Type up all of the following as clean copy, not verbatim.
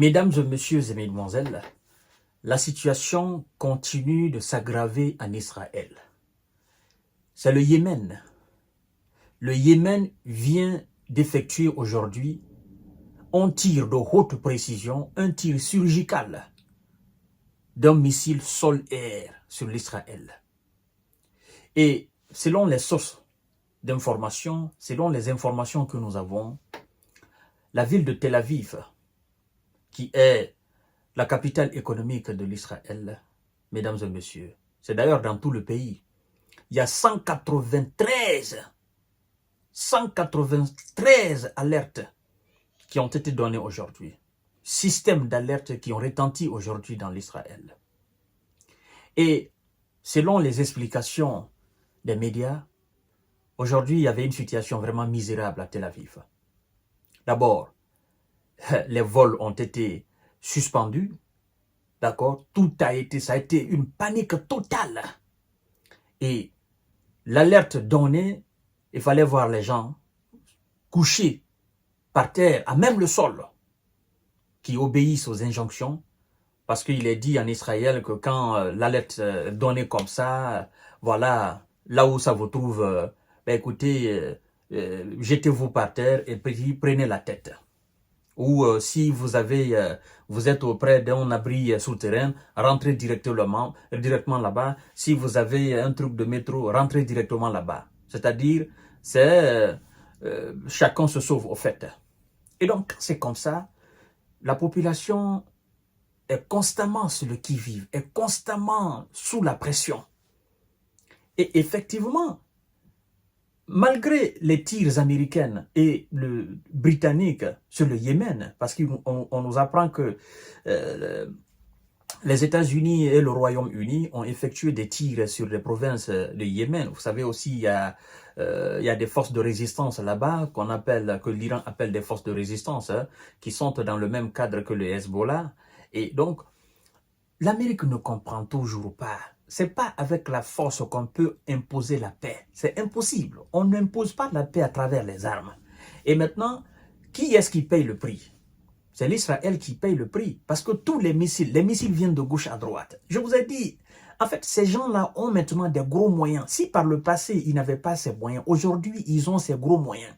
Mesdames et messieurs et mesdemoiselles, la situation continue de s'aggraver en Israël. C'est le Yémen. Le Yémen vient d'effectuer aujourd'hui un tir de haute précision, un tir chirurgical d'un missile sol-air sur l'Israël. Et selon les sources d'information, selon les informations que nous avons, la ville de Tel Aviv, qui est la capitale économique de l'Israël, mesdames et messieurs, c'est d'ailleurs dans tout le pays, il y a 193 alertes qui ont été données aujourd'hui. Systèmes d'alerte qui ont retenti aujourd'hui dans l'Israël. Et selon les explications des médias, aujourd'hui, il y avait une situation vraiment misérable à Tel Aviv. D'abord, les vols ont été suspendus, d'accord? Ça a été une panique totale. Et l'alerte donnée, il fallait voir les gens couchés par terre, à même le sol, qui obéissent aux injonctions, parce qu'il est dit en Israël que quand l'alerte est donnée comme ça, voilà, là où ça vous trouve, écoutez, jetez-vous par terre et puis prenez la tête. Ou si vous êtes auprès d'un abri souterrain, rentrez directement là-bas. Si vous avez un truc de métro, rentrez directement là-bas. C'est-à-dire, chacun se sauve au fait. Et donc, c'est comme ça, la population est constamment sur le qui-vive, est constamment sous la pression. Et effectivement, malgré les tirs américains et britanniques sur le Yémen, parce qu'on nous apprend que les États-Unis et le Royaume-Uni ont effectué des tirs sur les provinces de Yémen. Vous savez aussi, il y a des forces de résistance là-bas que l'Iran appelle des forces de résistance, qui sont dans le même cadre que le Hezbollah. Et donc, l'Amérique ne comprend toujours pas. C'est pas avec la force qu'on peut imposer la paix. C'est impossible. On n'impose pas la paix à travers les armes. Et maintenant, qui est-ce qui paye le prix? C'est l'Israël qui paye le prix. Parce que tous les missiles viennent de gauche à droite. Je vous ai dit, en fait, ces gens-là ont maintenant des gros moyens. Si par le passé, ils n'avaient pas ces moyens, aujourd'hui, ils ont ces gros moyens.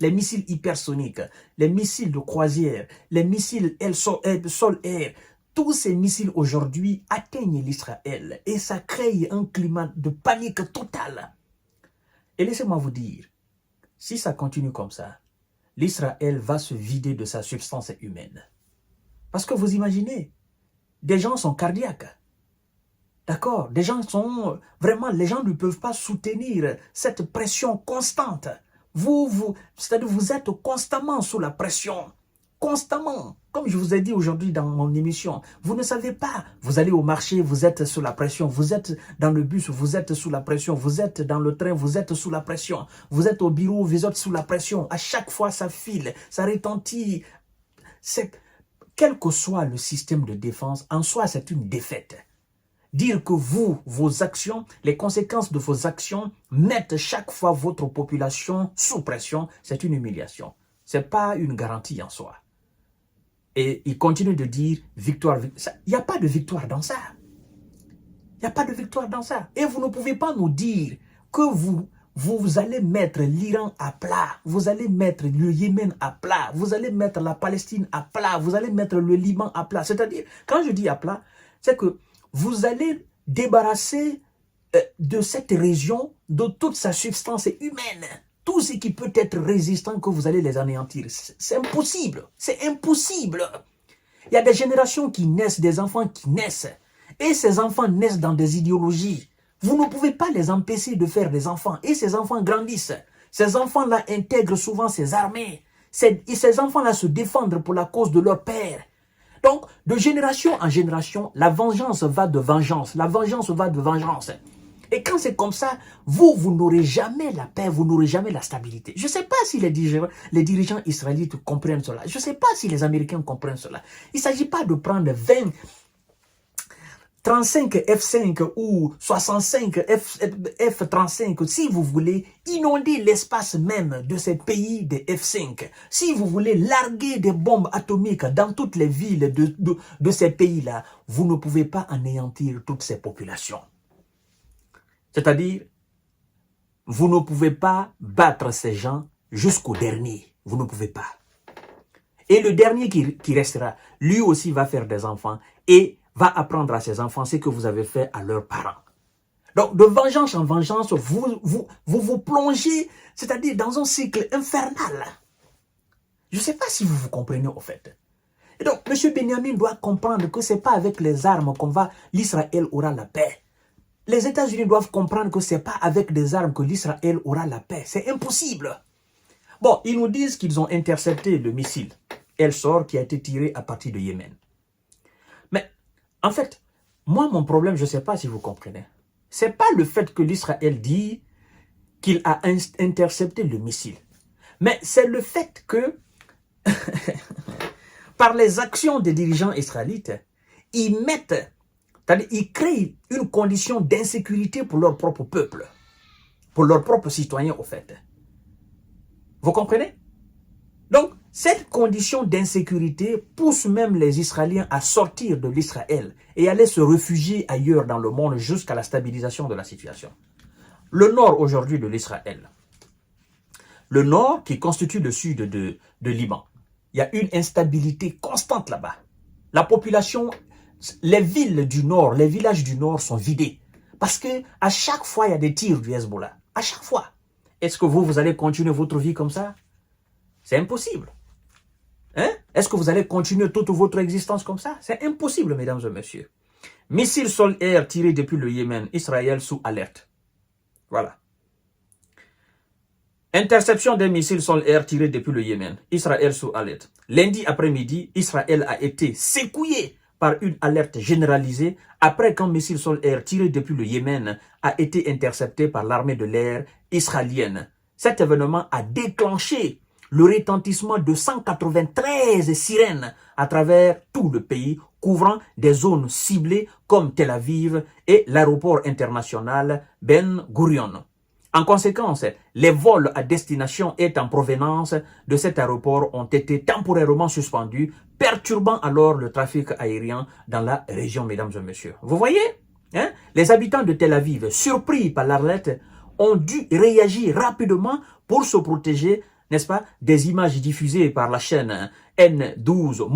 Les missiles hypersoniques, les missiles de croisière, les missiles sol-air, tous ces missiles aujourd'hui atteignent l'Israël et ça crée un climat de panique totale. Et laissez-moi vous dire, si ça continue comme ça, l'Israël va se vider de sa substance humaine. Parce que vous imaginez, des gens sont cardiaques. D'accord? Des gens sont vraiment, les gens ne peuvent pas soutenir cette pression constante. C'est-à-dire vous êtes constamment sous la pression. Constamment. Comme je vous ai dit aujourd'hui dans mon émission, vous ne savez pas. Vous allez au marché, vous êtes sous la pression. Vous êtes dans le bus, vous êtes sous la pression. Vous êtes dans le train, vous êtes sous la pression. Vous êtes au bureau, vous êtes sous la pression. À chaque fois, ça file, ça retentit. Quel que soit le système de défense, en soi, c'est une défaite. Dire que vos actions, les conséquences de vos actions mettent chaque fois votre population sous pression, c'est une humiliation. Ce n'est pas une garantie en soi. Et il continue de dire victoire. Il n'y a pas de victoire dans ça. Il n'y a pas de victoire dans ça. Et vous ne pouvez pas nous dire que vous allez mettre l'Iran à plat, vous allez mettre le Yémen à plat, vous allez mettre la Palestine à plat, vous allez mettre le Liban à plat. C'est-à-dire, quand je dis à plat, c'est que vous allez débarrasser de cette région de toute sa substance humaine. Tout ce qui peut être résistant, que vous allez les anéantir. C'est impossible. C'est impossible. Il y a des générations qui naissent, des enfants qui naissent. Et ces enfants naissent dans des idéologies. Vous ne pouvez pas les empêcher de faire des enfants. Et ces enfants grandissent. Ces enfants-là intègrent souvent ces armées. Et ces enfants-là se défendent pour la cause de leur père. Donc, de génération en génération, la vengeance va de vengeance. La vengeance va de vengeance. Et quand c'est comme ça, vous n'aurez jamais la paix, vous n'aurez jamais la stabilité. Je ne sais pas si les dirigeants israélites comprennent cela. Je ne sais pas si les Américains comprennent cela. Il ne s'agit pas de prendre 35 F5 ou 65 F35, si vous voulez inonder l'espace même de ces pays des F5, si vous voulez larguer des bombes atomiques dans toutes les villes de ces pays-là, vous ne pouvez pas anéantir toutes ces populations. C'est-à-dire, vous ne pouvez pas battre ces gens jusqu'au dernier. Vous ne pouvez pas. Et le dernier qui restera, lui aussi va faire des enfants et va apprendre à ses enfants ce que vous avez fait à leurs parents. Donc, de vengeance en vengeance, vous plongez, c'est-à-dire dans un cycle infernal. Je ne sais pas si vous vous comprenez au fait. Et donc, M. Benjamin doit comprendre que ce n'est pas avec les armes l'Israël aura la paix. Les États-Unis doivent comprendre que ce n'est pas avec des armes que l'Israël aura la paix. C'est impossible. Bon, ils nous disent qu'ils ont intercepté le missile El-Sor qui a été tiré à partir de Yémen. Mais, en fait, moi, mon problème, je ne sais pas si vous comprenez. Ce n'est pas le fait que l'Israël dit qu'il a intercepté le missile. Mais c'est le fait que, par les actions des dirigeants israélites, ils mettent, c'est-à-dire ils créent une condition d'insécurité pour leur propre peuple, pour leurs propres citoyens, au fait. Vous comprenez? Donc, cette condition d'insécurité pousse même les Israéliens à sortir de l'Israël et aller se réfugier ailleurs dans le monde jusqu'à la stabilisation de la situation. Le nord aujourd'hui de l'Israël, le nord qui constitue le sud de Liban, il y a une instabilité constante là-bas. La population, les villes du nord, les villages du nord sont vidés parce que à chaque fois il y a des tirs du Hezbollah. À chaque fois. Est-ce que vous allez continuer votre vie comme ça? C'est impossible. Hein? Est-ce que vous allez continuer toute votre existence comme ça? C'est impossible, mesdames et messieurs. Missiles sol-air tirés depuis le Yémen, Israël sous alerte. Voilà. Interception des missiles sol-air tirés depuis le Yémen, Israël sous alerte. Lundi après-midi, Israël a été secoué par une alerte généralisée après qu'un missile sol-air tiré depuis le Yémen a été intercepté par l'armée de l'air israélienne. Cet événement a déclenché le retentissement de 193 sirènes à travers tout le pays, couvrant des zones ciblées comme Tel Aviv et l'aéroport international Ben Gurion. En conséquence, les vols à destination et en provenance de cet aéroport ont été temporairement suspendus, perturbant alors le trafic aérien dans la région, mesdames et messieurs. Vous voyez, hein? Les habitants de Tel Aviv, surpris par l'alerte, ont dû réagir rapidement pour se protéger, n'est-ce pas? Des images diffusées par la chaîne N12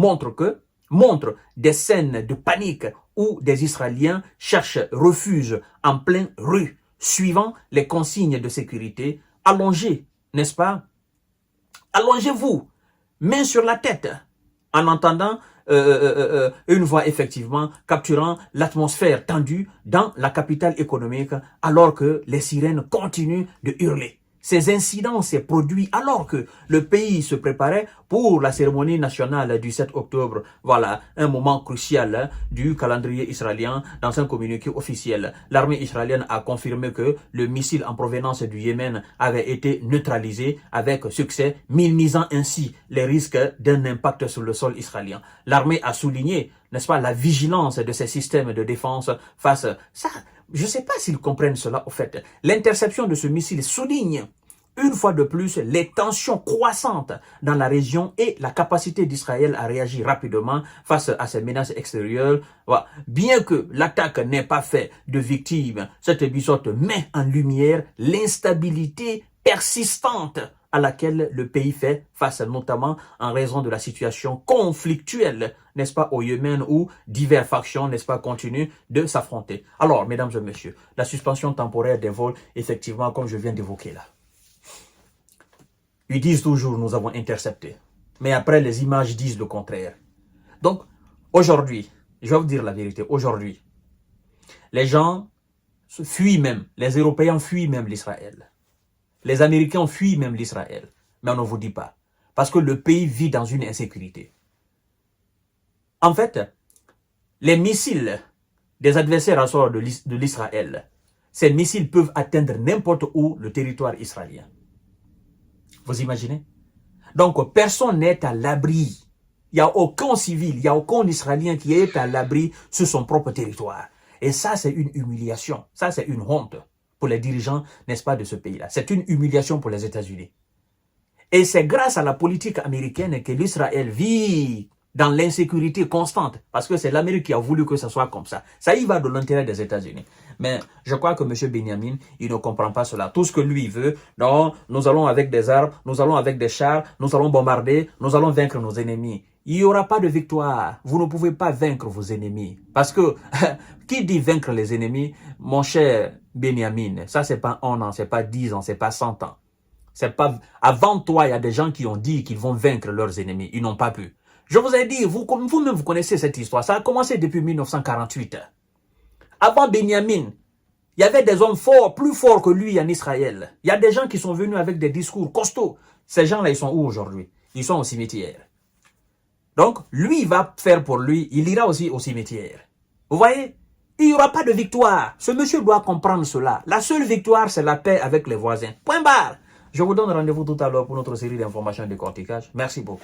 montrent des scènes de panique où des Israéliens cherchent refuge en pleine rue, suivant les consignes de sécurité. Allongez, n'est-ce pas? Allongez-vous, main sur la tête, en entendant une voix effectivement capturant l'atmosphère tendue dans la capitale économique alors que les sirènes continuent de hurler. Ces incidents s'est produit alors que le pays se préparait pour la cérémonie nationale du 7 octobre. Voilà, un moment crucial du calendrier israélien. Dans un communiqué officiel, l'armée israélienne a confirmé que le missile en provenance du Yémen avait été neutralisé avec succès, minimisant ainsi les risques d'un impact sur le sol israélien. L'armée a souligné, n'est-ce pas, la vigilance de ces systèmes de défense face à ça. Je ne sais pas s'ils comprennent cela au fait. L'interception de ce missile souligne une fois de plus les tensions croissantes dans la région et la capacité d'Israël à réagir rapidement face à ces menaces extérieures. Voilà. Bien que l'attaque n'ait pas fait de victimes, cet épisode met en lumière l'instabilité persistante à laquelle le pays fait face, notamment en raison de la situation conflictuelle, n'est-ce pas, au Yémen, où diverses factions, n'est-ce pas, continuent de s'affronter. Alors, mesdames et messieurs, la suspension temporaire des vols, effectivement, comme je viens d'évoquer là. Ils disent toujours, nous avons intercepté. Mais après, les images disent le contraire. Donc, aujourd'hui, je vais vous dire la vérité, aujourd'hui, les gens fuient même, les Européens fuient même l'Israël. Les Américains fuient même l'Israël, mais on ne vous dit pas. Parce que le pays vit dans une insécurité. En fait, les missiles des adversaires à sort de l'Israël, ces missiles peuvent atteindre n'importe où le territoire israélien. Vous imaginez? Donc, personne n'est à l'abri. Il n'y a aucun civil, il n'y a aucun Israélien qui est à l'abri sur son propre territoire. Et ça, c'est une humiliation. Ça, c'est une honte pour les dirigeants, n'est-ce pas, de ce pays-là. C'est une humiliation pour les États-Unis. Et c'est grâce à la politique américaine que l'Israël vit dans l'insécurité constante. Parce que c'est l'Amérique qui a voulu que ça soit comme ça. Ça y va de l'intérêt des États-Unis. Mais je crois que M. Benyamin, il ne comprend pas cela. Tout ce que lui veut, non, nous allons avec des armes, nous allons avec des chars, nous allons bombarder, nous allons vaincre nos ennemis. Il n'y aura pas de victoire. Vous ne pouvez pas vaincre vos ennemis. Parce que, qui dit vaincre les ennemis, mon cher Benyamin, ça c'est pas 1 an, c'est pas 10 ans, c'est pas 100 ans. C'est pas, avant toi, il y a des gens qui ont dit qu'ils vont vaincre leurs ennemis. Ils n'ont pas pu. Je vous ai dit, vous-même, vous connaissez cette histoire. Ça a commencé depuis 1948. Avant Benyamin, il y avait des hommes forts, plus forts que lui en Israël. Il y a des gens qui sont venus avec des discours costauds. Ces gens-là, ils sont où aujourd'hui? Ils sont au cimetière. Donc, lui, il va faire pour lui, il ira aussi au cimetière. Vous voyez? Il n'y aura pas de victoire. Ce monsieur doit comprendre cela. La seule victoire, c'est la paix avec les voisins. Point barre. Je vous donne rendez-vous tout à l'heure pour notre série d'informations et de décortiquage. Merci beaucoup.